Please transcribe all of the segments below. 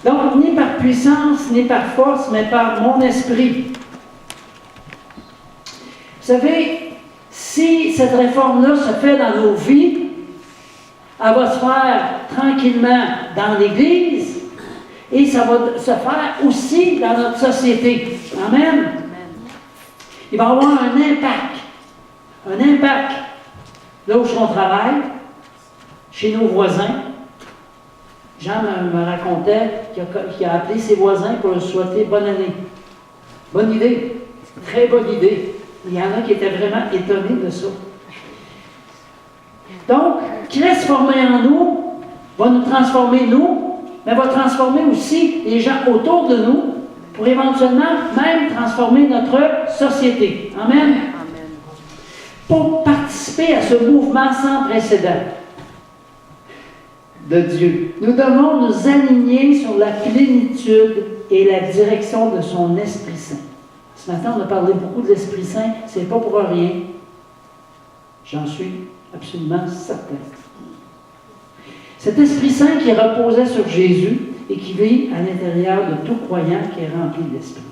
Donc, ni par puissance, ni par force, mais par mon esprit. Vous savez, si cette réforme-là se fait dans nos vies, elle va se faire tranquillement dans l'Église et ça va se faire aussi dans notre société. Amen. Il va y avoir un impact. Un impact là où on travaille, chez nos voisins. Jean me racontait qu'il a appelé ses voisins pour leur souhaiter bonne année. Bonne idée. Très bonne idée. Il y en a qui étaient vraiment étonnés de ça. Donc, Christ formé en nous va nous transformer, nous, mais va transformer aussi les gens autour de nous pour éventuellement même transformer notre société. Amen. Pour participer à ce mouvement sans précédent de Dieu, nous devons nous aligner sur la plénitude et la direction de son Esprit Saint. Ce matin, on a parlé beaucoup de l'Esprit Saint, c'est pas pour rien. J'en suis absolument certain. Cet Esprit Saint qui reposait sur Jésus et qui vit à l'intérieur de tout croyant qui est rempli de l'Esprit.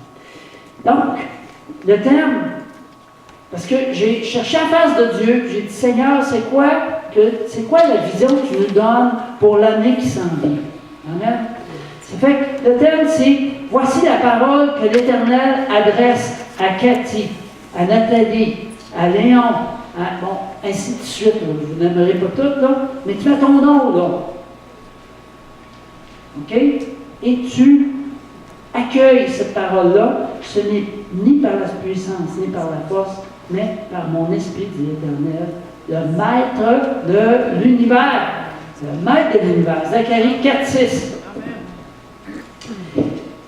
Donc, le terme, parce que j'ai cherché en face de Dieu, j'ai dit, Seigneur, c'est quoi la vision que tu nous donnes pour l'année qui s'en vient? Amen. Ça fait que le terme, c'est, voici la parole que l'Éternel adresse à Cathy, à Nathalie, à Léon, bon, ainsi de suite. Là. Je vous n'aimerai pas toutes, là, mais tu mets ton nom, là. OK? Et tu accueilles cette parole-là. Ce n'est ni par la puissance, ni par la force, mais par mon esprit, dit l'Éternel, le maître de l'univers. Le maître de l'univers. Zacharie 4,6.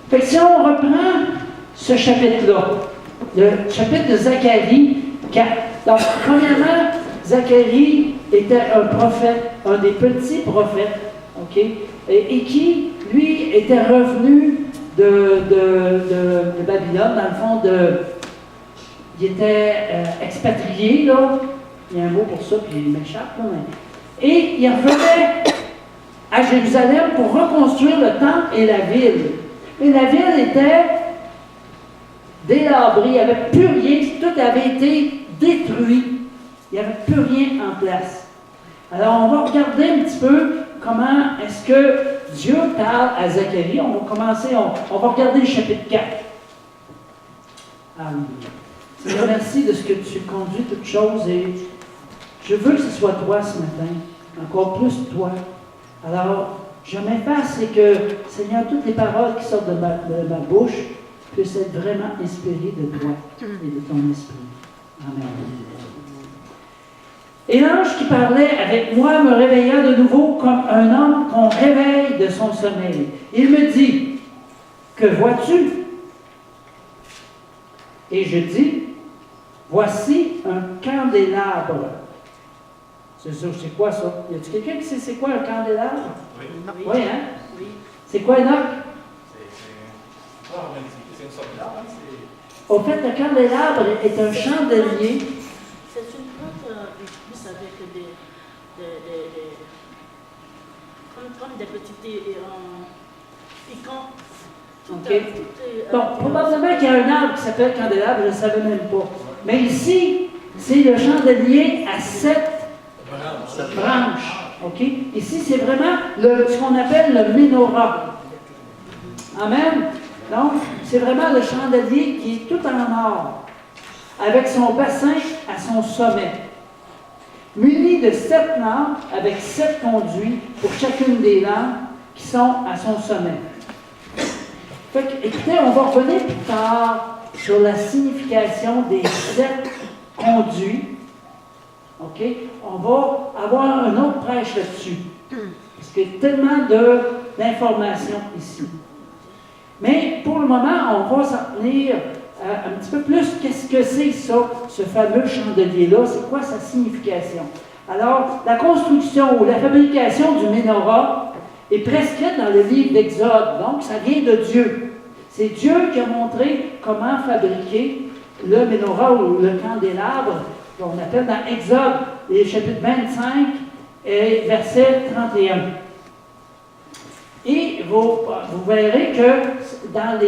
Fait que si on reprend ce chapitre-là, le chapitre de Zacharie 4. Donc, premièrement, Zacharie était un prophète, un des petits prophètes, OK? Et qui, lui, était revenu de Babylone, dans le fond, il était expatrié, là. Il y a un mot pour ça, puis il m'échappe, là. Et il revenait à Jérusalem pour reconstruire le temple et la ville. Et la ville était délabrée, il n'y avait plus rien, tout avait été détruit. Il n'y avait plus rien en place. Alors, on va regarder un petit peu comment est-ce que Dieu parle à Zacharie. On va commencer, on va regarder le chapitre 4. Seigneur, merci de ce que tu conduis toutes choses et je veux que ce soit toi ce matin, encore plus toi. Alors, je m'efface et que, Seigneur, toutes les paroles qui sortent de ma bouche puissent être vraiment inspirées de toi et de ton esprit. Amen. Et l'ange qui parlait avec moi me réveilla de nouveau comme un homme qu'on réveille de son sommeil. Il me dit, que vois-tu? Et je dis, voici un candélabre. C'est quoi ça? Y a-t-il quelqu'un qui sait c'est quoi un candélabre? Oui. Oui, hein? Oui. C'est quoi, Enoch? C'est une sorte d'arbre. Au fait, le candélabre est un chandelier. C'est une plante plus avec comme des petits piquants. OK. Bon, probablement qu'il y a un arbre qui s'appelle candélabre, je ne savais même pas. Mais ici, c'est le chandelier à 7 branches. OK? Ici, c'est vraiment ce qu'on appelle le menorah. Amen? Donc, c'est vraiment le chandelier qui est tout en or, avec son bassin à son sommet, muni de 7 lampes avec 7 conduits pour chacune des lampes qui sont à son sommet. Fait que, écoutez, on va revenir plus tard sur la signification des 7 conduits. OK? On va avoir un autre prêche là-dessus. Parce qu'il y a tellement d'informations ici. Mais pour le moment, on va s'en tenir un petit peu plus. Qu'est-ce que c'est ça, ce fameux chandelier-là? C'est quoi sa signification? Alors, la construction ou la fabrication du menorah est prescrite dans le livre d'Exode. Donc, ça vient de Dieu. C'est Dieu qui a montré comment fabriquer le menorah ou le candélabre qu'on appelle dans Exode, les chapitres 25 et verset 31. Et vous verrez que dans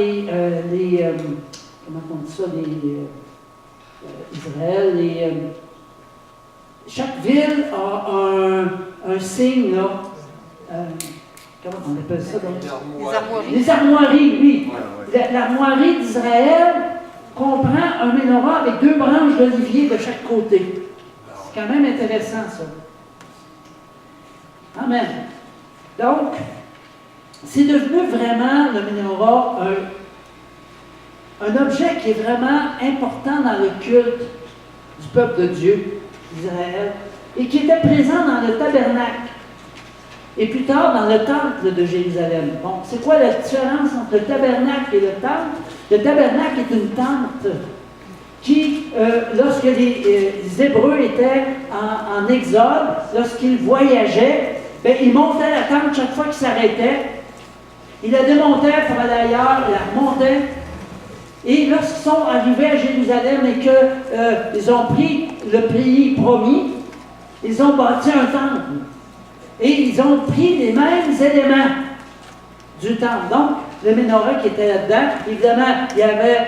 comment on dit ça, Israël, chaque ville a un signe, là. Comment on appelle ça? Les armoiries. Les armoiries, oui. Ouais, ouais. L'armoirie d'Israël comprend un menorah avec 2 branches d'olivier de chaque côté. C'est quand même intéressant, ça. Amen. Donc, c'est devenu vraiment, le menorah, un objet qui est vraiment important dans le culte du peuple de Dieu, d'Israël, et qui était présent dans le tabernacle, et plus tard dans le temple de Jérusalem. Bon, c'est quoi la différence entre le tabernacle et le temple? Le tabernacle est une tente qui, lorsque les Hébreux étaient en exode, lorsqu'ils voyageaient, bien, ils montaient la tente chaque fois qu'ils s'arrêtaient. Ils la démontaient pour aller ailleurs, ils la remontaient. Et lorsqu'ils sont arrivés à Jérusalem et qu'ils ont pris le pays promis, ils ont bâti un temple. Et ils ont pris les mêmes éléments du temple. Donc, le menorah qui était là-dedans, évidemment, il y avait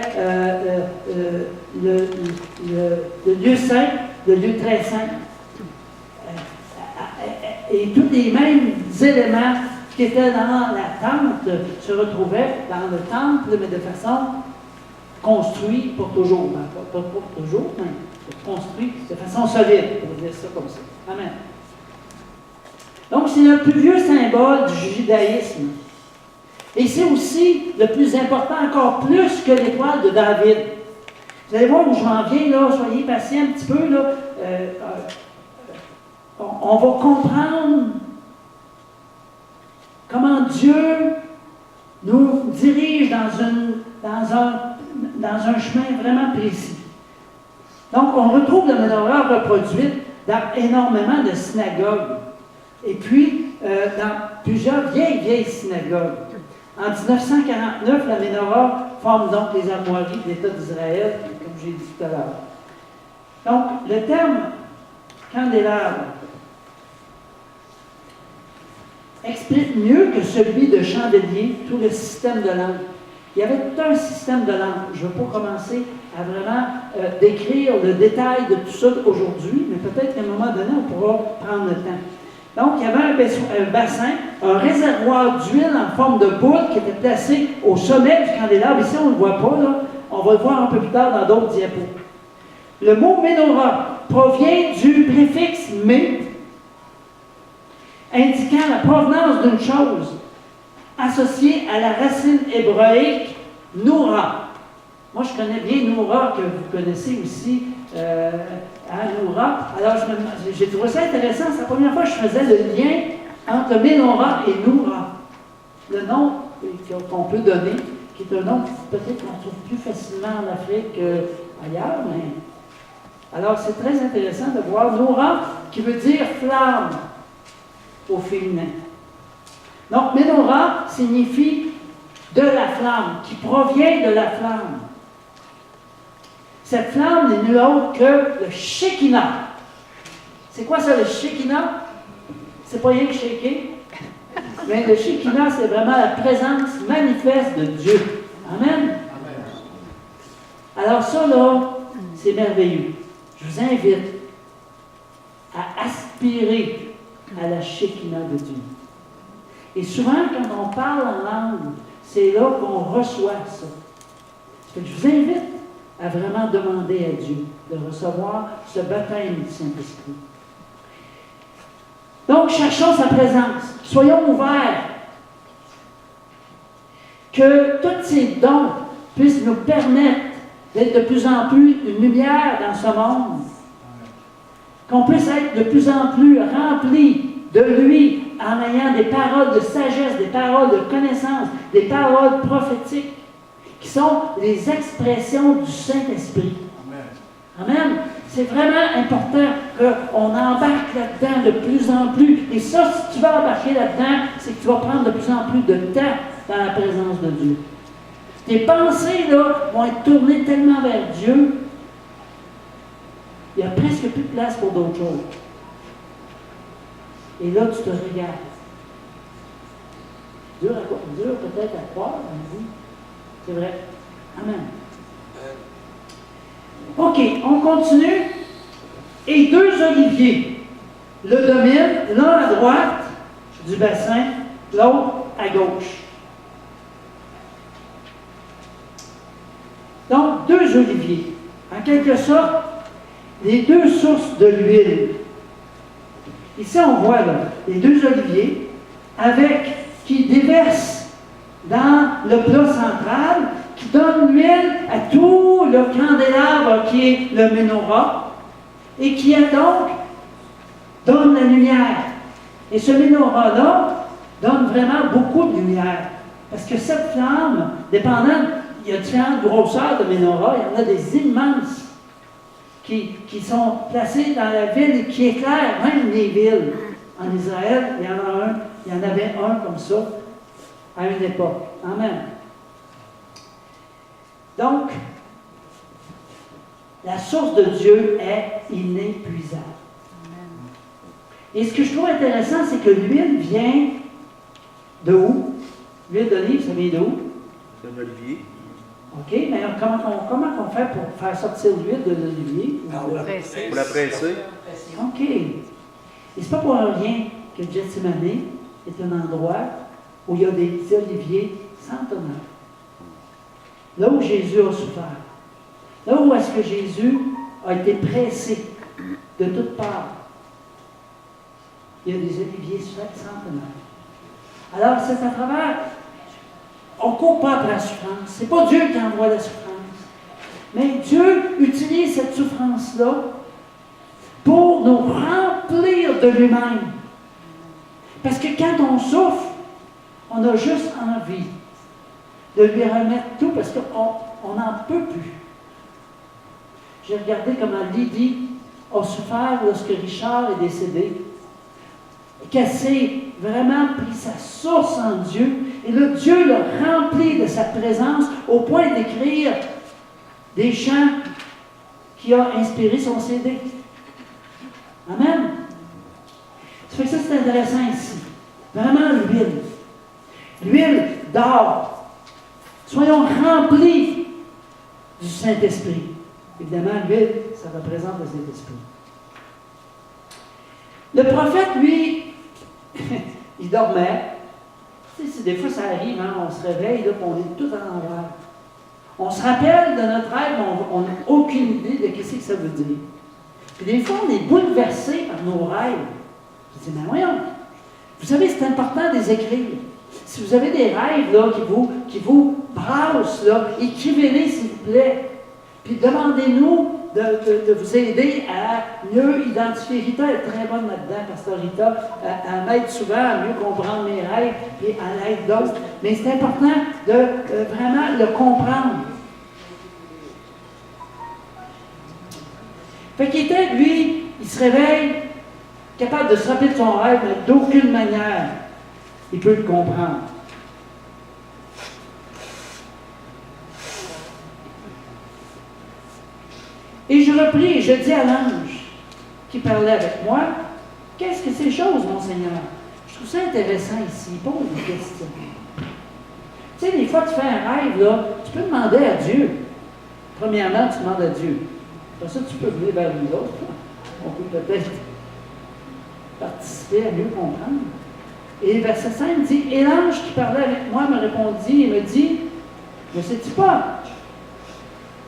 le lieu saint, le lieu très saint. Et tous les mêmes éléments qui étaient dans la tente se retrouvaient dans le temple, mais de façon construite pour toujours. Pas pour toujours, mais construite de façon solide, pour dire ça comme ça. Amen. Donc, c'est le plus vieux symbole du judaïsme. Et c'est aussi le plus important, encore plus que l'étoile de David. Vous allez voir où j'en viens, là, soyez patients un petit peu, là. On va comprendre comment Dieu nous dirige dans un chemin vraiment précis. Donc, on retrouve le menorah reproduit dans énormément de synagogues. Et puis, dans plusieurs vieilles synagogues. En 1949, la menorah forme donc les armoiries de l'État d'Israël, comme j'ai dit tout à l'heure. Donc, le terme candélabre explique mieux que celui de chandelier tout le système de lampe. Il y avait tout un système de lampe. Je ne veux pas commencer à vraiment décrire le détail de tout ça aujourd'hui, mais peut-être qu'à un moment donné, on pourra prendre le temps. Donc, il y avait un bassin, un réservoir d'huile en forme de boule qui était placé au sommet du candélabre. Ici, on ne le voit pas, là. On va le voir un peu plus tard dans d'autres diapos. Le mot menorah provient du préfixe mé, indiquant la provenance d'une chose, associée à la racine hébraïque noura. Moi, je connais bien Noura, que vous connaissez aussi, Noura. Alors, j'ai trouvé ça intéressant. C'est la première fois que je faisais le lien entre le menorah et Noura. Le nom qu'on peut donner, qui est un nom peut-être qu'on trouve plus facilement en Afrique qu'ailleurs, mais... Alors, c'est très intéressant de voir Noura, qui veut dire flamme au féminin. Donc, menorah signifie de la flamme, qui provient de la flamme. Cette flamme n'est nulle autre que le Shekinah. C'est quoi ça, le Shekinah? C'est pas rien que shaker. Mais le Shekinah, c'est vraiment la présence manifeste de Dieu. Amen. Alors ça, là, c'est merveilleux. Je vous invite à aspirer à la Shekinah de Dieu. Et souvent, quand on parle en langue, c'est là qu'on reçoit ça. Fait que je vous invite à vraiment demander à Dieu de recevoir ce baptême du Saint-Esprit. Donc, cherchons sa présence. Soyons ouverts. Que tous ces dons puissent nous permettre d'être de plus en plus une lumière dans ce monde. Qu'on puisse être de plus en plus remplis de lui en ayant des paroles de sagesse, des paroles de connaissance, des paroles prophétiques qui sont les expressions du Saint-Esprit. Amen. Amen. C'est vraiment important qu'on embarque là-dedans de plus en plus. Et ça, si tu vas embarquer là-dedans, c'est que tu vas prendre de plus en plus de temps dans la présence de Dieu. Tes pensées, là, vont être tournées tellement vers Dieu, il n'y a presque plus de place pour d'autres choses. Et là, tu te regardes. Dur peut-être à croire, on dit. C'est vrai. Amen. OK, on continue. Et deux oliviers le dominent, l'un à droite du bassin, l'autre à gauche. Donc, deux oliviers. En quelque sorte, les deux sources de l'huile. Ici, on voit là, les deux oliviers qui déversent dans le plat central, qui donne l'huile à tout le candélabre qui est le menorah, et qui donc donne la lumière. Et ce menorah-là donne vraiment beaucoup de lumière. Parce que cette flamme, dépendant, il y a différentes grosseurs de menorah, il y en a des immenses qui sont placées dans la ville et qui éclairent même les villes. En Israël, il y en avait un comme ça à une époque. Amen. Donc, la source de Dieu est inépuisable. Et ce que je trouve intéressant, c'est que l'huile vient de où? L'huile d'olive, ça vient de où? D'un olivier. OK, mais comment on fait pour faire sortir l'huile de l'olivier? Pour la presser. OK. Et c'est pas pour rien que Gethsemane est un endroit où il y a des oliviers centenaires. Là où Jésus a souffert. Là où est-ce que Jésus a été pressé de toutes parts. Il y a des oliviers centenaires. Alors, c'est à travers... On ne court pas après la souffrance. Ce n'est pas Dieu qui envoie la souffrance. Mais Dieu utilise cette souffrance-là pour nous remplir de lui-même. Parce que quand on souffre, on a juste envie de lui remettre tout parce qu'on n'en peut plus. J'ai regardé comment Lydie a souffert lorsque Richard est décédé. Qu'elle s'est vraiment pris sa source en Dieu. Et là, Dieu l'a rempli de sa présence au point d'écrire des chants qui ont inspiré son CD. Amen. Ça fait que ça, c'est intéressant ici. Vraiment l'huile. L'huile d'or. Soyons remplis du Saint-Esprit. Évidemment, l'huile, ça représente le Saint-Esprit. Le prophète, lui, il dormait. Tu sais, des fois, ça arrive, hein, on se réveille, là, on est tout à l'envers. On se rappelle de notre rêve, mais on n'a aucune idée de ce que ça veut dire. Puis des fois, on est bouleversé par nos rêves. Je dis, mais voyons, vous savez, c'est important de les écrire. Si vous avez des rêves là, qui vous brassent, là, écrivez-les, s'il vous plaît. Puis demandez-nous de vous aider à mieux identifier. Rita est très bonne là-dedans, Pasteur Rita, à m'aide souvent à mieux comprendre mes rêves et à l'aide d'autres. Mais c'est important de vraiment le comprendre. Fait qu'il était, lui, il se réveille, capable de se rappeler de son rêve, mais d'aucune manière, il peut le comprendre. Et je repris et je dis à l'ange qui parlait avec moi, qu'est-ce que ces choses, mon Seigneur? Je trouve ça intéressant ici, il pose des questions. Tu sais, des fois, tu fais un rêve, là, tu peux demander à Dieu. Premièrement, tu demandes à Dieu. Après ça, tu peux venir vers nous autres. On peut peut-être participer à mieux comprendre. Et verset 5 dit, et l'ange qui parlait avec moi me répondit et me dit, ne sais-tu pas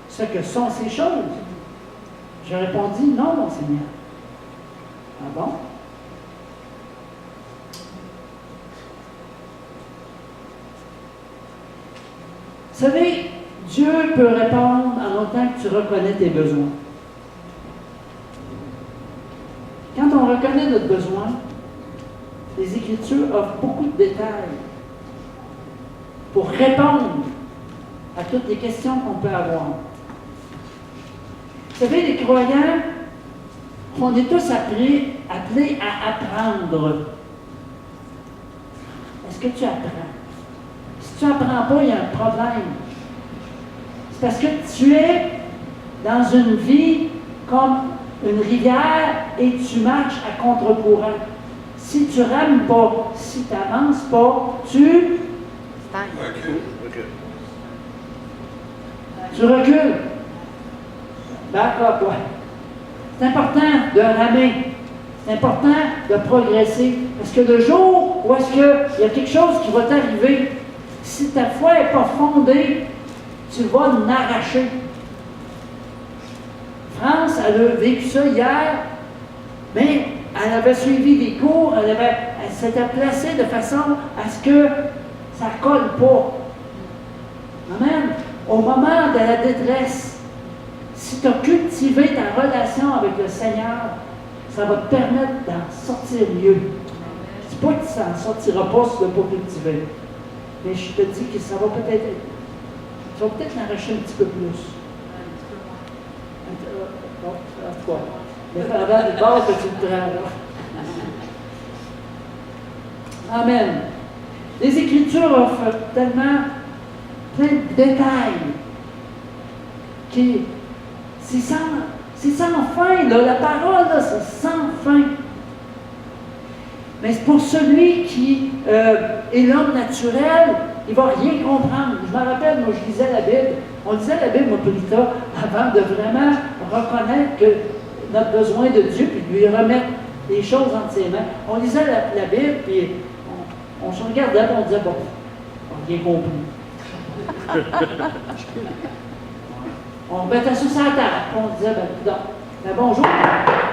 ce que sont ces choses? Je répondis, non, mon Seigneur. Ah bon? Vous savez, Dieu peut répondre en autant que tu reconnais tes besoins. Quand on reconnaît notre besoin, les Écritures offrent beaucoup de détails pour répondre à toutes les questions qu'on peut avoir. Vous savez, les croyants, on est tous appelés à apprendre. Est-ce que tu apprends? Si tu n'apprends pas, il y a un problème. C'est parce que tu es dans une vie comme une rivière et tu marches à contre-courant. Si tu ne rames pas, si tu n'avances pas, tu recules. Back up, ouais. C'est important de ramer. C'est important de progresser. Parce que le jour où est-ce qu'il y a quelque chose qui va t'arriver, si ta foi n'est pas fondée, tu vas l'arracher. France, elle a vécu ça hier, mais elle avait suivi des cours, elle s'était placée de façon à ce que ça ne colle pas. Amen. Au moment de la détresse, si tu as cultivé ta relation avec le Seigneur, ça va te permettre d'en sortir mieux. Je ne dis pas que tu n'en sortiras pas si tu ne l'as pas cultivé. Mais je te dis que ça va peut-être être. Tu vas peut-être l'arracher un petit peu plus. Quoi? Dépendant du bord que tu le prends, là. Amen. Les Écritures offrent tellement plein de détails qui. C'est sans fin, là. La parole, là, c'est sans fin. Mais pour celui qui est l'homme naturel, il ne va rien comprendre. Je me rappelle, moi, je lisais la Bible. On lisait la Bible, moi, Polita, avant de vraiment reconnaître que notre besoin de Dieu, puis de lui remettre les choses entre ses mains. On lisait la Bible, puis on se regardait, et on disait, bon, on n'a rien compris. On mettait ça sur la table, puis on disait, ben bonjour,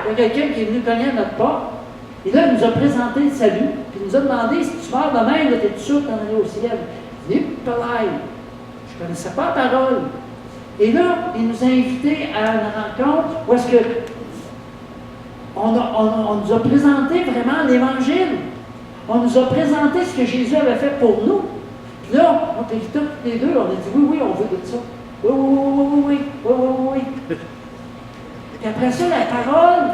il y a quelqu'un qui est venu cogner à notre porte, et là, il nous a présenté le salut, puis il nous a demandé, si tu meurs demain, t'es-tu sûr de t'en aller au ciel? Il dit, pareil, je ne connaissais pas la parole. Et là, il nous a invités à une rencontre où est-ce que on nous a présenté vraiment l'Évangile. On nous a présenté ce que Jésus avait fait pour nous. Puis là, on était tous les deux, on a dit, oui, on veut de ça. Oui. Puis après ça, la parole,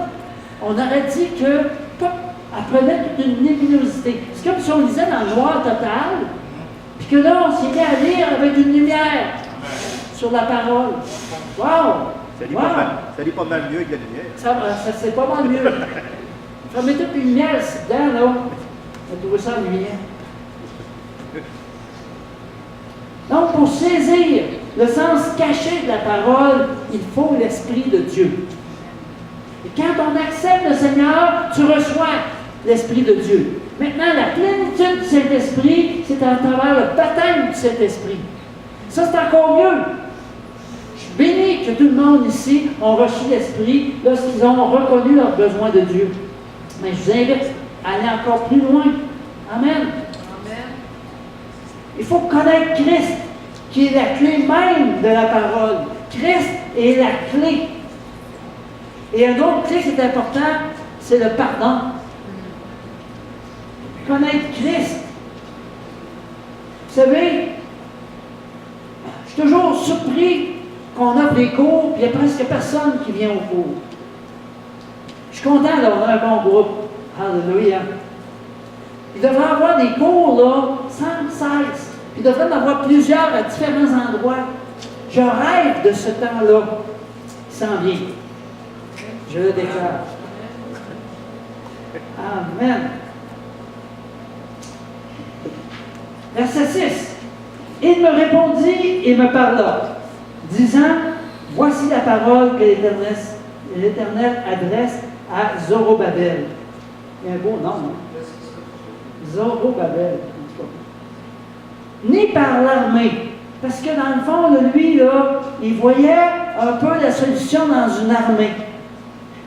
on aurait dit que, pop, elle prenait toute une luminosité. C'est comme si on lisait dans le noir total, puis que là, on s'est mis à lire avec une lumière sur la parole. Wow! Ça lit pas mal mieux avec la lumière. Ça c'est pas mal mieux. Ça met toute une lumière dedans, là. On a trouvé ça en lumière. Donc, pour saisir le sens caché de la parole, il faut l'Esprit de Dieu. Et quand on accepte le Seigneur, tu reçois l'Esprit de Dieu. Maintenant, la plénitude du Saint-Esprit, c'est à travers le baptême du Saint-Esprit. Ça, c'est encore mieux. Je suis béni que tout le monde ici ont reçu l'Esprit lorsqu'ils ont reconnu leur besoin de Dieu. Mais je vous invite à aller encore plus loin. Amen. Il faut connaître Christ, qui est la clé même de la parole. Christ est la clé. Et un autre clé, c'est important, c'est le pardon. Connaître Christ. Vous savez, je suis toujours surpris qu'on offre des cours, puis il n'y a presque personne qui vient au cours. Je suis content d'avoir un bon groupe. Alléluia. Il devrait y avoir des cours, là, sans cesse. Puis il devrait y en avoir plusieurs à différents endroits. Je rêve de ce temps-là qui s'en vient. Je le déclare. Amen. Verset 6. Il me répondit et me parla, disant, voici la parole que l'Éternel adresse à Zorobabel. Il y a un beau nom, hein? Zorobabel. Ni par l'armée. Parce que dans le fond, lui, là, il voyait un peu la solution dans une armée.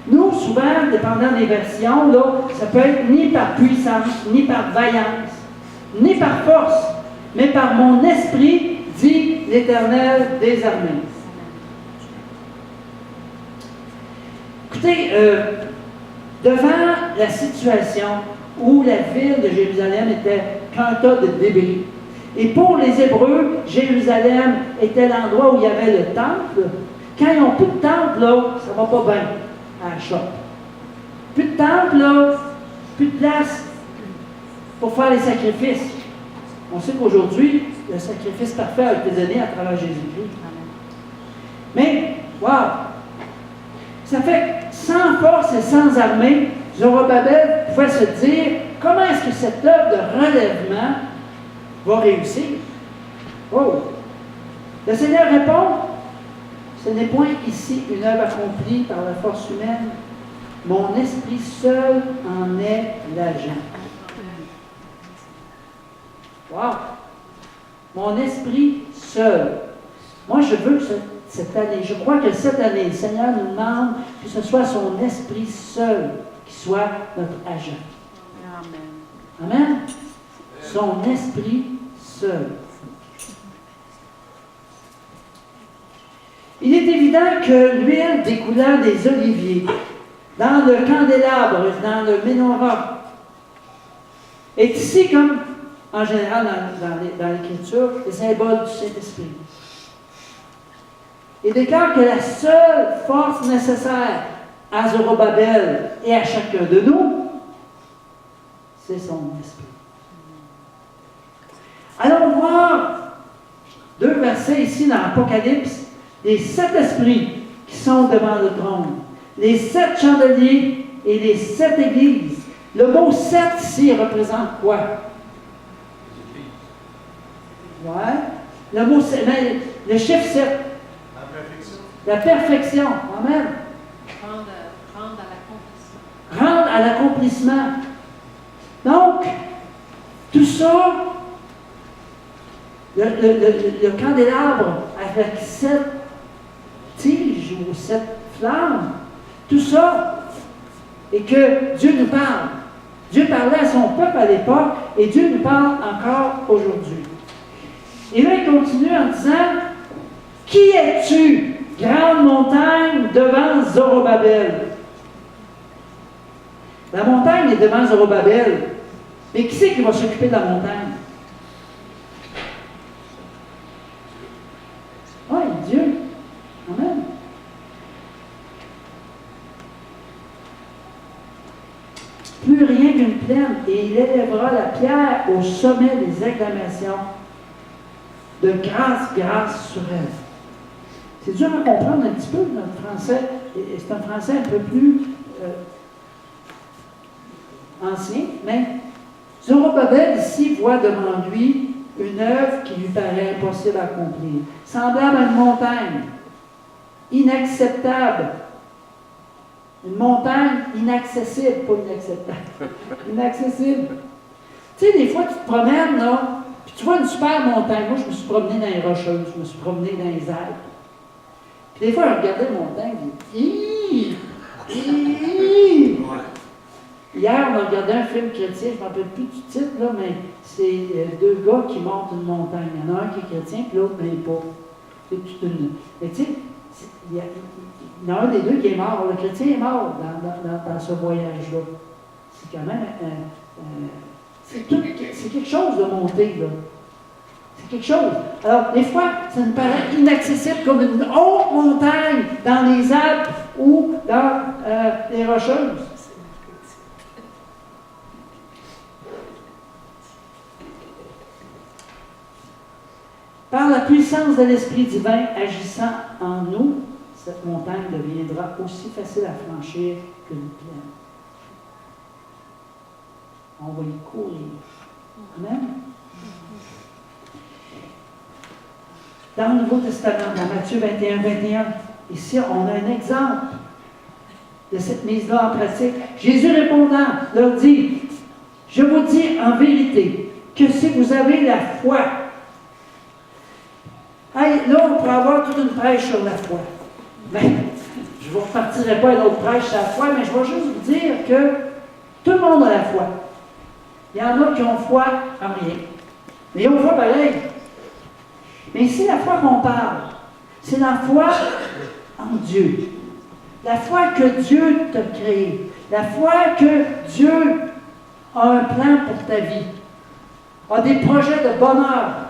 Nous, souvent, dépendant des versions, là, ça peut être ni par puissance, ni par vaillance, ni par force, mais par mon esprit, dit l'Éternel des armées. Écoutez, devant la situation où la ville de Jérusalem était qu'un tas de débris, et pour les Hébreux, Jérusalem était l'endroit où il y avait le temple. Quand ils n'ont plus de temple, là, ça ne va pas bien à la shop. Plus de temple, là, plus de place pour faire les sacrifices. On sait qu'aujourd'hui, le sacrifice parfait a été donné à travers Jésus-Christ. Mais, wow! Ça fait que sans force et sans armée, Zorobabel pouvait se dire, comment est-ce que cette œuvre de relèvement va réussir? Oh! Le Seigneur répond, ce n'est point ici une œuvre accomplie par la force humaine. Mon esprit seul en est l'agent. Wow! Mon esprit seul. Moi, je veux que cette année, je crois que cette année, le Seigneur nous demande que ce soit son esprit seul qui soit notre agent. Amen. Amen? Son esprit seul. Il est évident que l'huile découlant des oliviers dans le candélabre, dans le menorah, est ici comme, en général, dans l'Écriture, le symbole du Saint-Esprit. Il déclare que la seule force nécessaire à Zorobabel et à chacun de nous, c'est son esprit. Allons voir 2 versets ici dans l'Apocalypse, les 7 esprits qui sont devant le trône, les 7 chandeliers et les 7 églises. Le mot 7 ici représente quoi? Ouais. Le mot 7, mais le chiffre 7. La perfection. Amen. Rendre à l'accomplissement. Donc, tout ça, le candélabre avec 7 tiges ou 7 flammes, tout ça, et que Dieu nous parle. Dieu parlait à son peuple à l'époque, et Dieu nous parle encore aujourd'hui. Et là, il continue en disant, « Qui es-tu, grande montagne, devant Zorobabel? » La montagne est devant Zorobabel. Mais qui c'est qui va s'occuper de la montagne? Oui, Dieu. Amen. Plus rien qu'une plaine, et il élèvera la pierre au sommet des acclamations. De grâce sur elle. C'est dur à comprendre un petit peu, notre français. C'est un français un peu plus ancien, mais Zorobabel ici voit devant lui une œuvre qui lui paraît impossible à accomplir, semblable à une montagne, inacceptable. Une montagne inaccessible, pas inacceptable, inaccessible. Tu sais, des fois, tu te promènes, là, puis tu vois une super montagne. Moi, je me suis promené dans les Rocheuses, je me suis promené dans les Alpes. Puis des fois, je regardais la montagne, je dis, Hier, on a regardé un film chrétien, je ne me rappelle plus du titre, là, mais c'est 2 gars qui montent une montagne. Il y en a un qui est chrétien, puis l'autre, mais pas. C'est toute une. Mais tu sais, il y en a un des 2 qui est mort. Le chrétien est mort dans ce voyage-là. C'est quand même. C'est quelque chose de monter, là. C'est quelque chose. Alors, des fois, ça nous paraît inaccessible comme une haute montagne dans les Alpes ou dans les Rocheuses. Par la puissance de l'Esprit divin agissant en nous, cette montagne deviendra aussi facile à franchir qu'une plaine. On va y courir. Amen. Dans le Nouveau Testament, dans Matthieu 21, ici, on a un exemple de cette mise-là en pratique. Jésus répondant leur dit, « Je vous dis en vérité que si vous avez la foi, » Hey, là, on pourrait avoir toute une prêche sur la foi. Ben, je ne vous repartirai pas une autre prêche sur la foi, mais je vais juste vous dire que tout le monde a la foi. Il y en a qui ont foi en rien. Mais ils ont foi pareil. Mais ici, la foi qu'on parle, c'est la foi en Dieu. La foi que Dieu t'a créée. La foi que Dieu a un plan pour ta vie. A des projets de bonheur.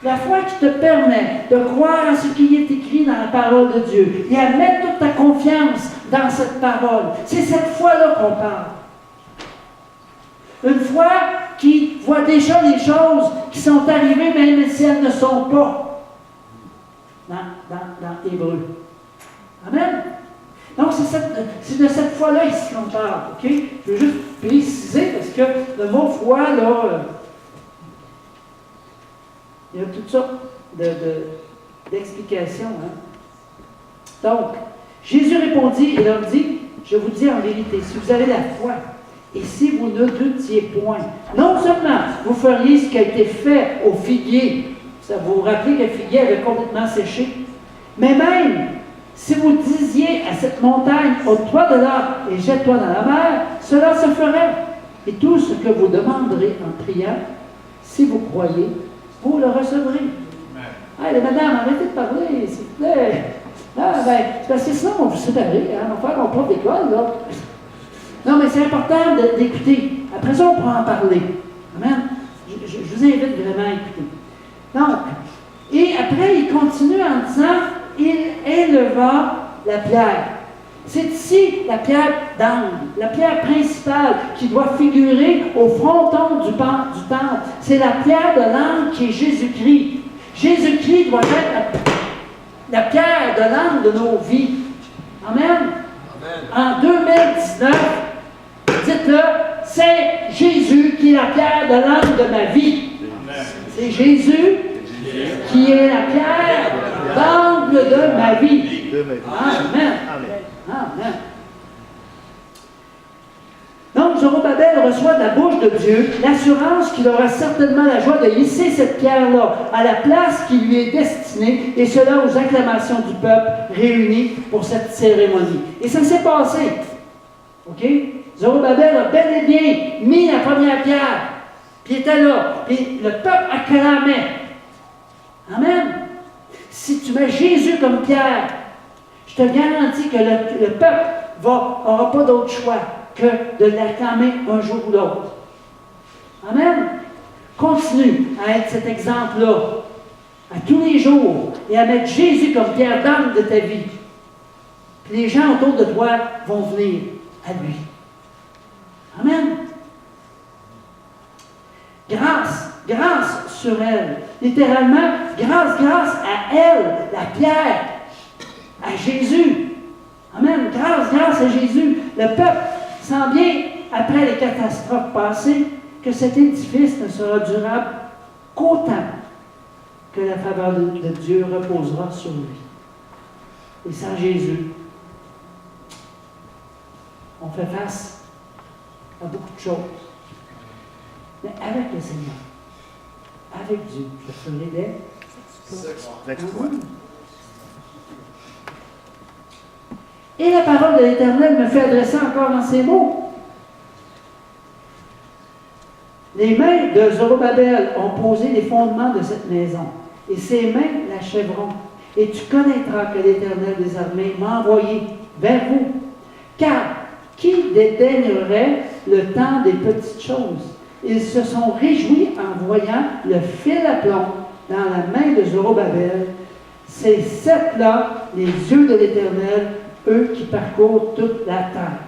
La foi qui te permet de croire à ce qui est écrit dans la parole de Dieu et à mettre toute ta confiance dans cette parole. C'est cette foi-là qu'on parle. Une foi qui voit déjà les choses qui sont arrivées, même si elles ne sont pas dans Hébreu. Amen. Donc, c'est de cette foi-là ici qu'on parle. OK? Je veux juste préciser parce que le mot foi, là, il y a toutes sortes d'explications. Hein? Donc, Jésus répondit et leur dit, je vous dis en vérité, si vous avez la foi, et si vous ne doutiez point, non seulement vous feriez ce qui a été fait au figuier, ça vous vous rappelez que le figuier avait complètement séché, mais même si vous disiez à cette montagne, ôte-toi de là et jette-toi dans la mer, cela se ferait. Et tout ce que vous demanderez en priant, si vous croyez, vous le recevrez. Allez, madame, arrêtez de parler, s'il vous plaît. Ah, ben, c'est parce que sinon, on va vous séparer, hein, on va faire mon prof d'école, là. Non, mais c'est important d'écouter. Après ça, on pourra en parler. Amen. Je vous invite vraiment à écouter. Donc, et après, il continue en disant, il éleva la pierre. C'est ici la pierre d'angle, la pierre principale qui doit figurer au fronton du temple. C'est la pierre de l'angle qui est Jésus-Christ. Jésus-Christ doit être la pierre de l'angle de nos vies. Amen. En 2019, dites-le, c'est Jésus qui est la pierre de l'angle de ma vie. C'est Jésus qui est la pierre d'angle de ma vie. Amen. Amen. Donc, Zorobabel reçoit de la bouche de Dieu l'assurance qu'il aura certainement la joie de hisser cette pierre-là à la place qui lui est destinée, et cela aux acclamations du peuple réuni pour cette cérémonie. Et ça s'est passé. OK? Zorobabel a bel et bien mis la première pierre, puis il était là, puis le peuple acclamait. Amen. Si tu mets Jésus comme pierre, je te garantis que le peuple n'aura pas d'autre choix que de l'acclamer un jour ou l'autre. Amen. Continue à être cet exemple-là, à tous les jours, et à mettre Jésus comme pierre d'angle de ta vie. Puis les gens autour de toi vont venir à lui. Amen. Grâce sur elle. Littéralement, grâce à elle, la pierre, à Jésus. Amen. Grâce à Jésus. Le peuple sent bien, après les catastrophes passées, que cet édifice ne sera durable qu'autant que la faveur de Dieu reposera sur lui. Et sans Jésus, on fait face à beaucoup de choses. Mais avec le Seigneur, avec Dieu, je ferai des exploits. Et la parole de l'Éternel me fait adresser encore dans ces mots. Les mains de Zorobabel ont posé les fondements de cette maison, et ses mains l'achèveront. Et tu connaîtras que l'Éternel des armées m'a envoyé vers vous. Car qui dédaignerait le temps des petites choses? Ils se sont réjouis en voyant le fil à plomb dans la main de Zorobabel. C'est sept-là les yeux de l'Éternel, eux qui parcourent toute la terre.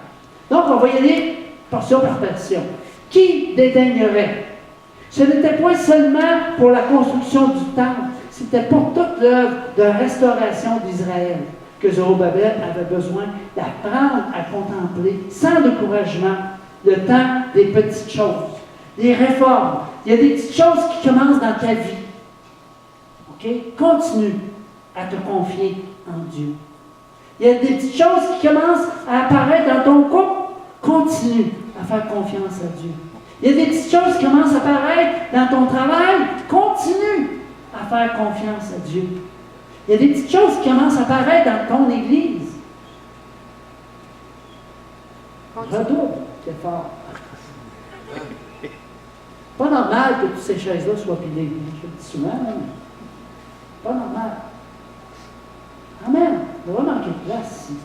Donc, on va y aller portion par portion. Qui dédaignerait? Ce n'était pas seulement pour la construction du temple, c'était pour toute l'œuvre de restauration d'Israël que Zorobabel avait besoin d'apprendre à contempler sans découragement le temps des petites choses, des réformes. Il y a des petites choses qui commencent dans ta vie. OK? Continue à te confier en Dieu. Il y a des petites choses qui commencent à apparaître dans ton couple. Continue à faire confiance à Dieu. Il y a des petites choses qui commencent à apparaître dans ton travail. Continue à faire confiance à Dieu. Il y a des petites choses qui commencent à apparaître dans ton église. Redouble l'effort. Pas normal que toutes ces chaises-là soient pilées. Je le dis souvent. Hein? Pas normal. Amen. Il va manquer de place ici.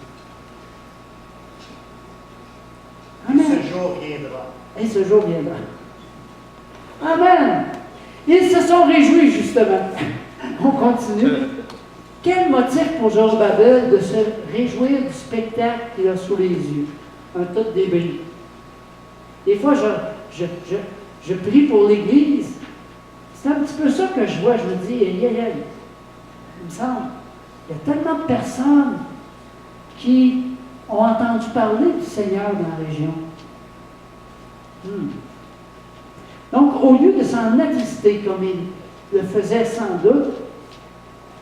Amen. Ce jour viendra. Et ce jour viendra. Amen. Ils se sont réjouis, justement. On continue. Quel motif pour Zorobabel de se réjouir du spectacle qu'il a sous les yeux? Un tas de débris. Des fois, je prie pour l'Église. C'est un petit peu ça que je vois. Je me dis, aïe, aïe, aïe. Il me semble, il y a tellement de personnes qui ont entendu parler du Seigneur dans la région. Donc, au lieu de s'en attrister comme il le faisait sans doute,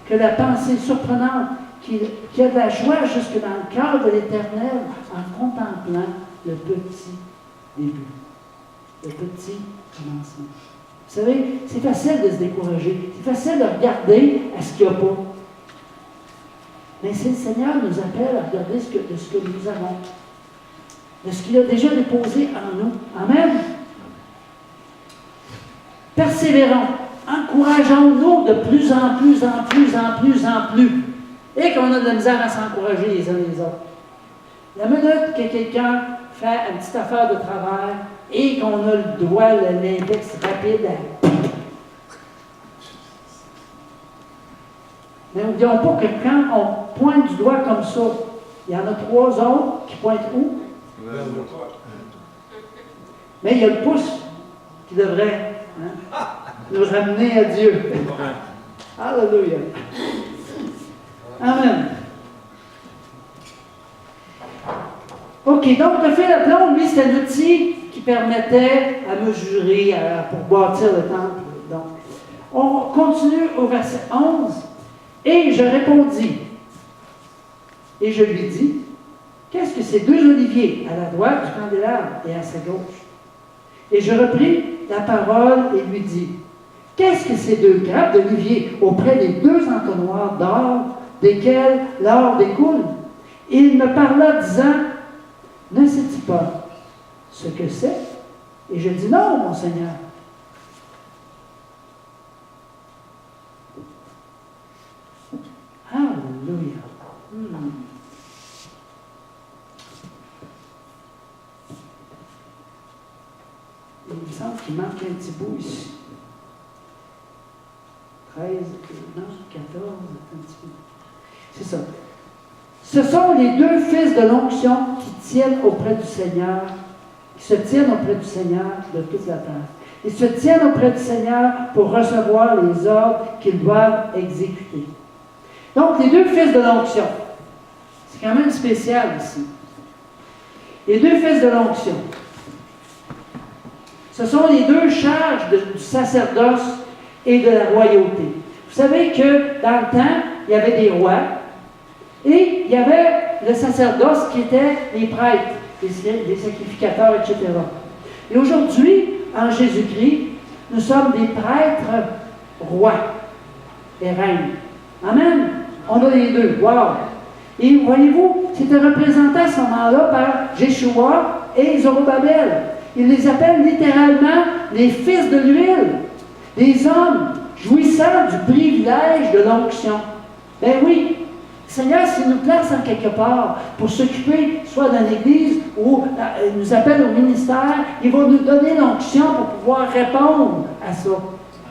que la pensée surprenante qu'il y a de la joie jusque dans le cœur de l'Éternel en contemplant le petit début, le petit commencement. Vous savez, c'est facile de se décourager, c'est facile de regarder à ce qu'il n'y a pas. Mais si le Seigneur nous appelle à regarder de ce que nous avons, de ce qu'il a déjà déposé en nous. Amen. Persévérons, encourageons-nous de plus en plus, en plus, en plus, en plus. Et qu'on a de la misère à s'encourager les uns les autres. La minute que quelqu'un fait une petite affaire de travail et qu'on a le doigt, l'index rapide à... Mais n'oublions pas que quand on pointe du doigt comme ça, il y en a 3 autres qui pointent où? Mais il y a le pouce qui devrait nous ramener à Dieu. Alléluia. Amen. OK, donc le fil à plomb, lui, c'est un outil qui permettait à mesurer, pour bâtir le temple. Donc, on continue au verset 11. Et je répondis, et je lui dis, qu'est-ce que ces 2 oliviers à la droite du candélabre et à sa gauche? Et je repris la parole et lui dis, qu'est-ce que ces 2 grappes d'olivier auprès des 2 entonnoirs d'or, desquels l'or découle? Et il me parla disant, ne sais-tu pas ce que c'est? Et je dis, non, mon Seigneur. Alléluia. Il me semble qu'il manque un petit bout ici. 13, non, 14, un petit peu. C'est ça. Ce sont les 2 fils de l'onction qui tiennent auprès du Seigneur, qui se tiennent auprès du Seigneur de toute la terre. Ils se tiennent auprès du Seigneur pour recevoir les ordres qu'ils doivent exécuter. Donc, les 2 fils de l'onction. C'est quand même spécial ici. Les 2 fils de l'onction. Ce sont les 2 charges du sacerdoce et de la royauté. Vous savez que dans le temps, il y avait des rois et il y avait le sacerdoce qui était les prêtres, les sacrificateurs, etc. Et aujourd'hui, en Jésus-Christ, nous sommes des prêtres rois et reines. Amen. On a les 2. Wow! Et voyez-vous, c'était représenté à ce moment-là par Jéshua et Zorobabel. Ils les appellent littéralement les fils de l'huile, des hommes jouissant du privilège de l'onction. Ben oui, le Seigneur, s'il nous place en quelque part pour s'occuper soit dans l'Église ou nous appelle au ministère, il va nous donner l'onction pour pouvoir répondre à ça. Amen.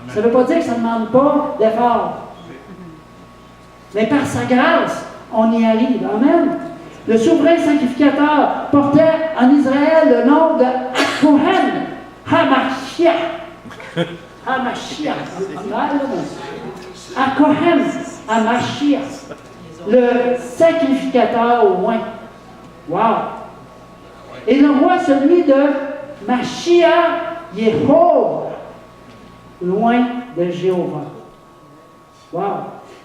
Ça ne veut pas dire que ça ne demande pas d'effort. Mais par sa grâce, on y arrive. Amen. Le souverain sacrificateur portait en Israël le nom de Kohen Hamashiach. Hamashiach. Kohen Hamashiach. Le sacrificateur au loin. Wow! Et le roi, celui de Mashiach Yehovah, loin de Jéhovah. Wow!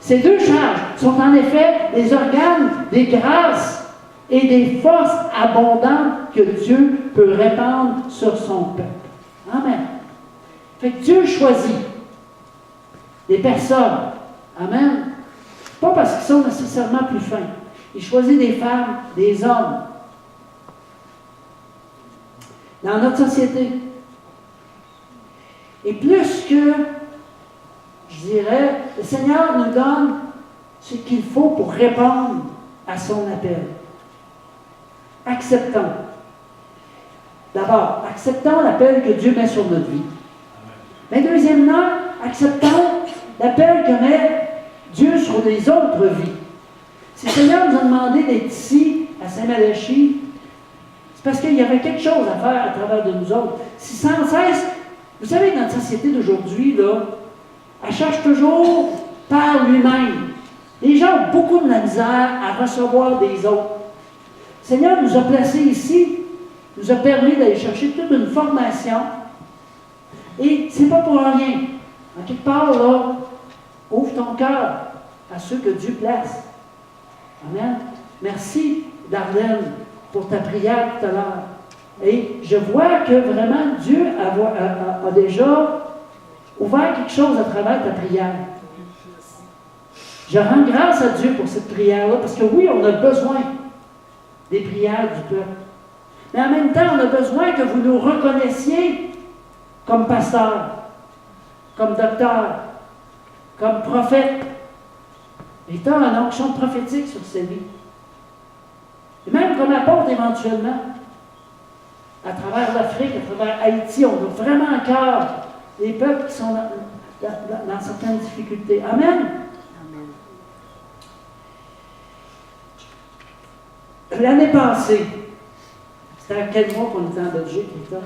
Ces 2 charges sont en effet les organes des grâces et des forces abondantes que Dieu peut répandre sur son peuple. Amen. Fait que Dieu choisit des personnes. Amen. Pas parce qu'ils sont nécessairement plus fins. Il choisit des femmes, des hommes. Dans notre société. Et plus que, je dirais, le Seigneur nous donne ce qu'il faut pour répondre à son appel. Acceptons. D'abord, acceptons l'appel que Dieu met sur notre vie. Mais deuxièmement, acceptons l'appel que met Dieu sur les autres vies. Si le Seigneur nous a demandé d'être ici, à Saint-Malachie, c'est parce qu'il y avait quelque chose à faire à travers de nous autres. Si sans cesse, vous savez, dans notre société d'aujourd'hui, là, elle cherche toujours par lui-même. Les gens ont beaucoup de la misère à recevoir des autres. Seigneur nous a placés ici, nous a permis d'aller chercher toute une formation. Et c'est pas pour rien. En quelque part, là, ouvre ton cœur à ceux que Dieu place. Amen. Merci, Darlene, pour ta prière tout à l'heure. Et je vois que vraiment Dieu a déjà ouvert quelque chose à travers ta prière. Je rends grâce à Dieu pour cette prière-là, parce que oui, on a besoin des prières du peuple. Mais en même temps, on a besoin que vous nous reconnaissiez comme pasteur, comme docteur, comme prophète. Rita a une onction prophétique sur sa vie. Et même comme apôtre éventuellement. À travers l'Afrique, à travers Haïti, on a vraiment à cœur les peuples qui sont dans certaines difficultés. Amen. L'année passée, c'était à quel mois qu'on était en Belgique, Rita?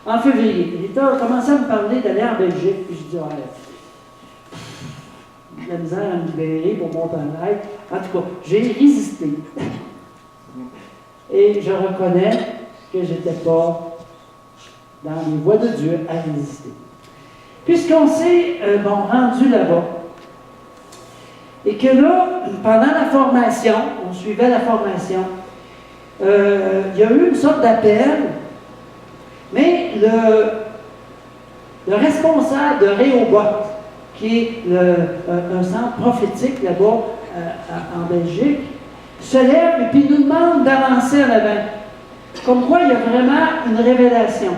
En février. Rita a commencé à me parler d'aller en Belgique, puis je dis, j'ai la misère à me libérer pour mon travail. En tout cas, j'ai résisté. Et je reconnais que je n'étais pas dans les voies de Dieu à résister. Puisqu'on s'est rendu là-bas, et que là, pendant la formation, on suivait la formation, il y a eu une sorte d'appel, mais le responsable de Rehoboth, qui est un centre prophétique là-bas en Belgique, se lève et puis nous demande d'avancer en avant. Comme quoi, il y a vraiment une révélation.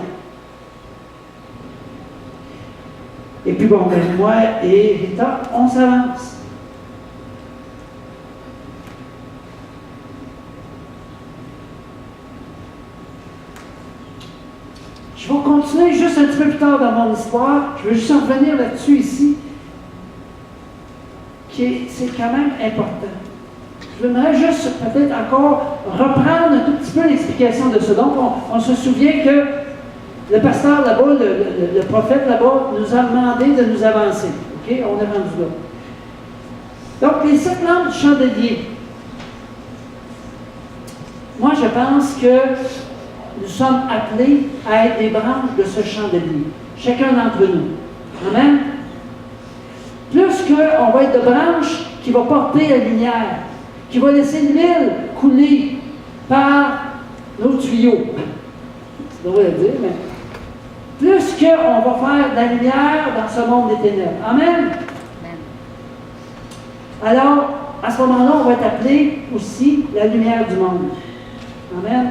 Et puis bon, moi et Rita, on s'avance. Je vais continuer juste un petit peu plus tard dans mon histoire. Je veux juste en revenir là-dessus ici. C'est quand même important. Je voudrais juste peut-être encore reprendre un tout petit peu l'explication de ce. Donc, on se souvient que le pasteur là-bas, le prophète là-bas, nous a demandé de nous avancer. OK? On est rendu là. Donc, les 7 lampes du chandelier. Moi, je pense que nous sommes appelés à être des branches de ce chandelier. Chacun d'entre nous. Amen? Plus qu'on va être de branches qui vont porter la lumière, qui va laisser l'huile couler par nos tuyaux. C'est drôle à dire, mais plus qu'on va faire de la lumière dans ce monde des ténèbres. Amen? Alors, à ce moment-là, on va être appelé aussi la lumière du monde. Amen?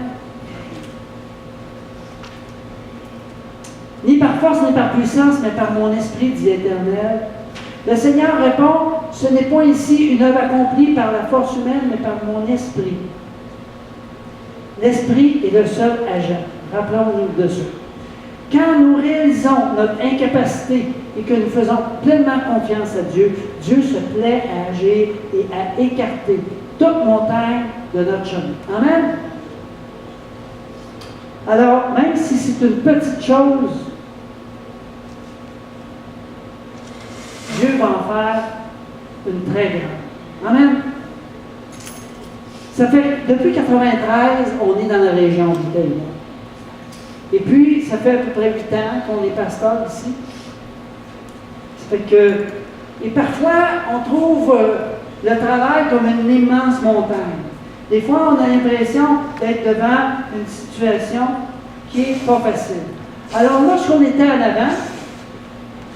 Ni par force, ni par puissance, mais par mon esprit, dit l'Éternel. Le Seigneur répond, ce n'est point ici une œuvre accomplie par la force humaine, mais par mon esprit. L'esprit est le seul agent. Rappelons-nous de ça. Quand nous réalisons notre incapacité et que nous faisons pleinement confiance à Dieu, Dieu se plaît à agir et à écarter toute montagne de notre chemin. Amen? Alors, même si c'est une petite chose, Dieu va en faire une très grande. Amen? Ça fait, depuis 1993, on est dans la région d'Italie. Et puis, ça fait à peu près 8 ans qu'on est pasteur ici. Ça fait que, et parfois, on trouve le travail comme une immense montagne. Des fois, on a l'impression d'être devant une situation qui n'est pas facile. Alors, lorsqu'on était en avant,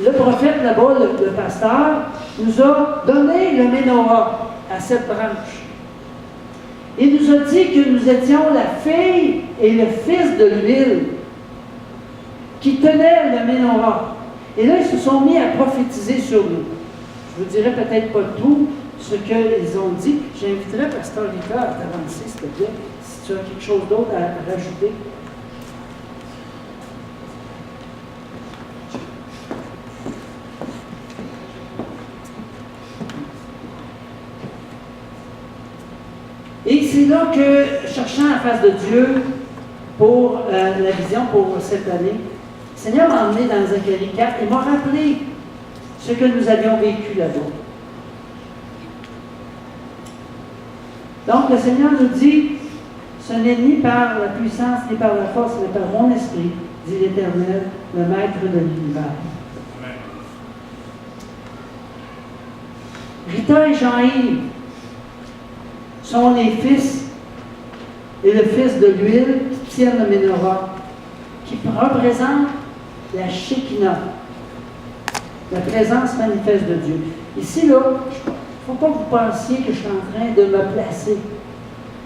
le prophète là-bas, le pasteur, nous a donné le menorah à cette branche. Il nous a dit que nous étions la fille et le fils de l'huile qui tenaient le menorah. Et là, ils se sont mis à prophétiser sur nous. Je vous dirai peut-être pas tout ce qu'ils ont dit. J'inviterai pasteur Rita à t'avancer, s'il te plaît, si tu as quelque chose d'autre à rajouter. Et c'est là que, cherchant la face de Dieu pour la vision pour cette année, le Seigneur m'a emmené dans Zacharie 4 et m'a rappelé ce que nous avions vécu là-bas. Donc, le Seigneur nous dit, Ce n'est ni par la puissance, ni par la force, mais par mon esprit, dit l'Éternel, le Maître de l'univers. Rita et Jean-Yves sont les fils et le fils de l'huile qui tiennent le menorah, qui représente la Shekinah, la présence manifeste de Dieu. Ici, là, il ne faut pas que vous pensiez que je suis en train de me placer.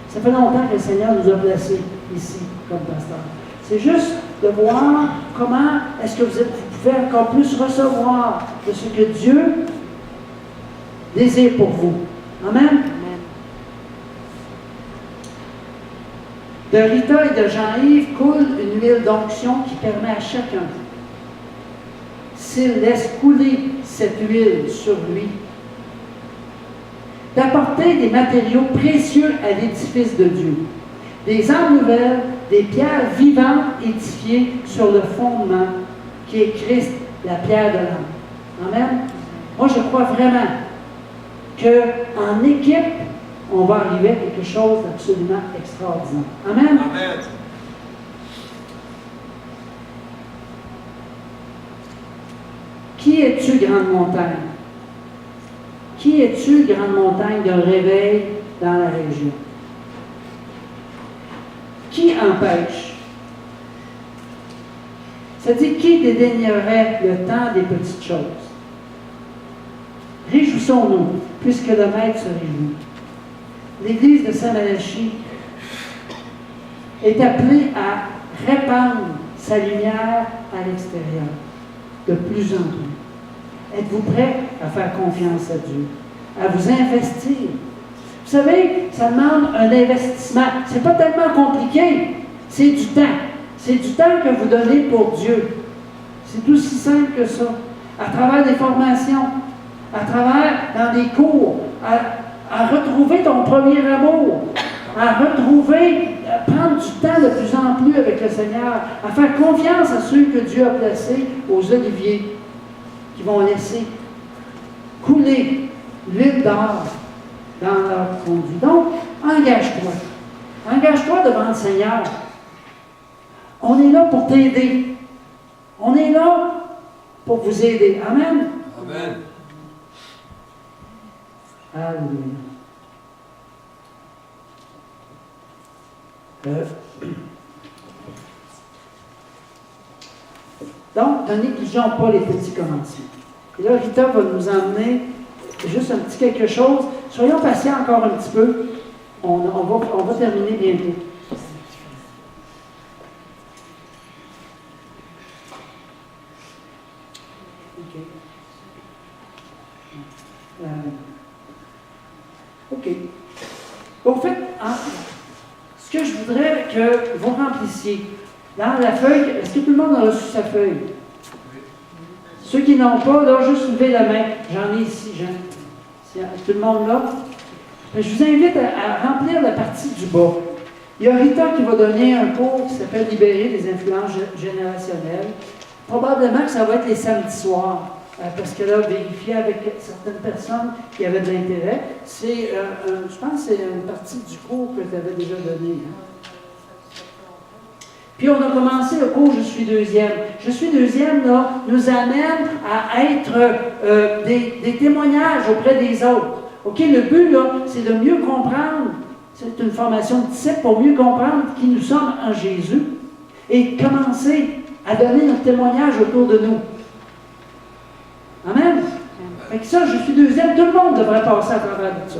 Ça fait longtemps que le Seigneur nous a placés ici, comme pasteur. C'est juste de voir comment est-ce que vous pouvez encore plus recevoir de ce que Dieu désire pour vous. Amen? De Rita et de Jean-Yves coule une huile d'onction qui permet à chacun, s'il laisse couler cette huile sur lui, d'apporter des matériaux précieux à l'édifice de Dieu, des âmes nouvelles, des pierres vivantes édifiées sur le fondement qui est Christ, la pierre de l'âme. Amen? Moi, je crois vraiment qu'en équipe, on va arriver à quelque chose d'absolument extraordinaire. Amen? Amen. Qui es-tu, grande montagne? Qui es-tu, grande montagne, de réveil dans la région? Qui empêche? Ça dit, qui dédaignerait le temps des petites choses? Réjouissons-nous, puisque le Maître se réjouit. L'Église de Saint-Malachie est appelée à répandre sa lumière à l'extérieur, de plus en plus. Êtes-vous prêts à faire confiance à Dieu, à vous investir? Vous savez, ça demande un investissement. Ce n'est pas tellement compliqué, c'est du temps. C'est du temps que vous donnez pour Dieu. C'est aussi simple que ça. À travers des formations, à travers dans des cours, à retrouver ton premier amour, à retrouver, à prendre du temps de plus en plus avec le Seigneur, à faire confiance à ceux que Dieu a placés aux oliviers, qui vont laisser couler l'huile d'or dans leur conduit. Donc, engage-toi. Engage-toi devant le Seigneur. On est là pour t'aider. On est là pour vous aider. Amen. Amen. Alléluia. Donc, ne négligeons pas les petits commencements. Et là, Rita va nous emmener juste un petit quelque chose. Soyons patients encore un petit peu. On va terminer bientôt. OK. Au fait, ce que je voudrais que vous remplissiez, dans la feuille, est-ce que tout le monde a reçu sa feuille? Ceux qui n'ont pas, là, juste levez la main. J'en ai ici, Jean. Tout le monde là? Je vous invite à remplir la partie du bas. Il y a Rita qui va donner un cours qui s'appelle Libérer les influences générationnelles. Probablement que ça va être les samedis soirs. Parce qu'elle a vérifié avec certaines personnes qui avaient de l'intérêt. C'est, je pense que c'est une partie du cours que tu avais déjà donné. Puis on a commencé le cours « Je suis deuxième ». « Je suis deuxième » là, nous amène à être des témoignages auprès des autres. OK, le but, là, c'est de mieux comprendre. C'est une formation de disciples pour mieux comprendre qui nous sommes en Jésus et commencer à donner notre témoignage autour de nous. Amen. Fait que ça, je suis deuxième, tout le monde devrait passer à travers tout ça.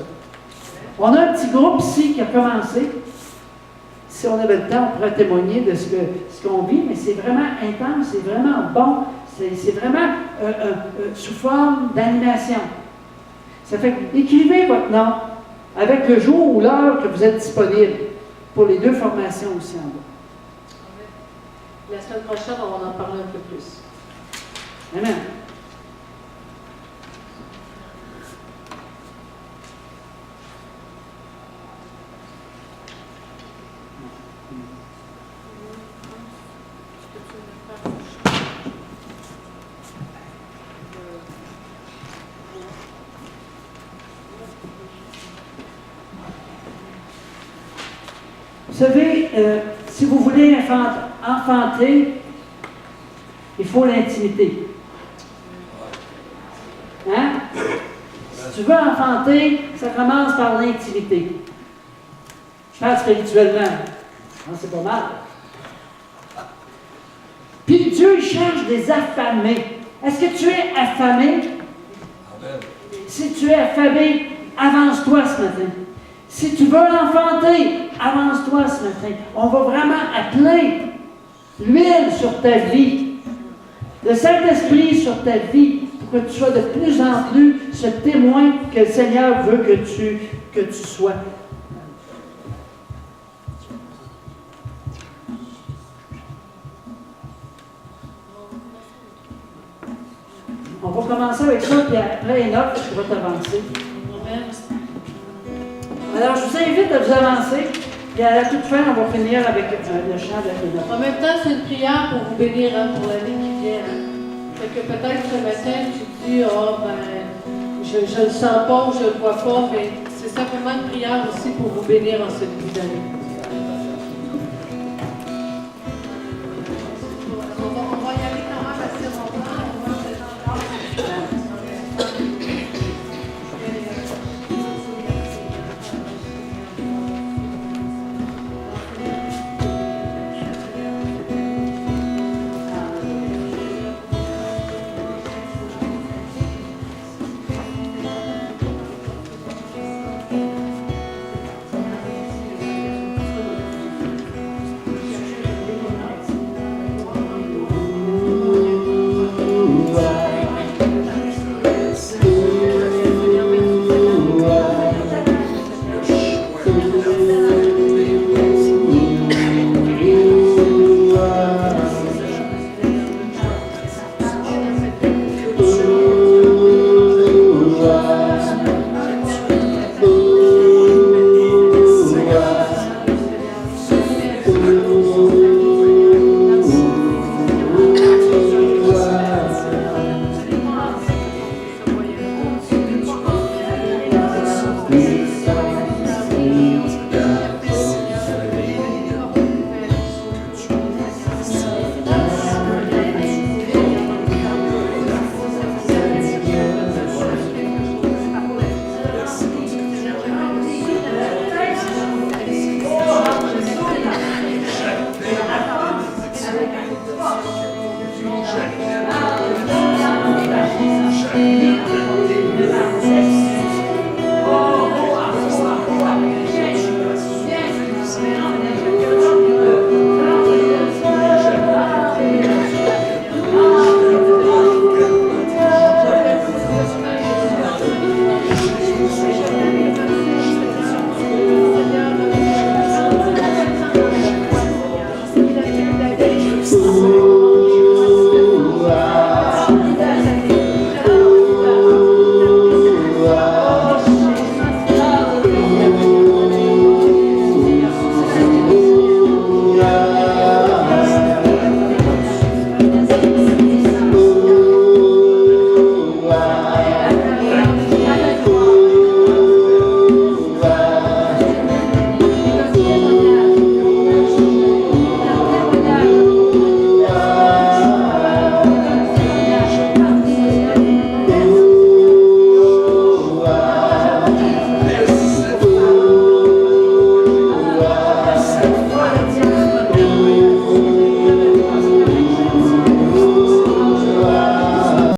On a un petit groupe ici qui a commencé. Si on avait le temps, on pourrait témoigner de ce qu'on vit, mais c'est vraiment intense, c'est vraiment bon, c'est vraiment sous forme d'animation. Ça fait que écrivez votre nom avec le jour ou l'heure que vous êtes disponible pour les deux formations aussi en bas. La semaine prochaine, on va en parler un peu plus. Amen. Vous savez, si vous voulez enfanter, il faut l'intimité. Hein? Si tu veux enfanter, ça commence par l'intimité. Je parle spirituellement. Non, c'est pas mal. Puis Dieu cherche des affamés. Est-ce que tu es affamé? Amen. Si tu es affamé, avance-toi ce matin. Si tu veux l'enfanter, avance-toi ce matin. On va vraiment appeler l'huile sur ta vie, le Saint-Esprit sur ta vie, pour que tu sois de plus en plus ce témoin que le Seigneur veut que tu sois. On va commencer avec ça, puis après, Enoch, tu vas t'avancer. Alors, je vous invite à vous avancer, et à la toute fin, on va finir avec le chant d'Enoch. En même temps, c'est une prière pour vous bénir pour l'année qui vient. Fait que peut-être ce matin, tu te dis, je ne le sens pas, je ne le vois pas, mais c'est simplement une prière aussi pour vous bénir en ce début d'année.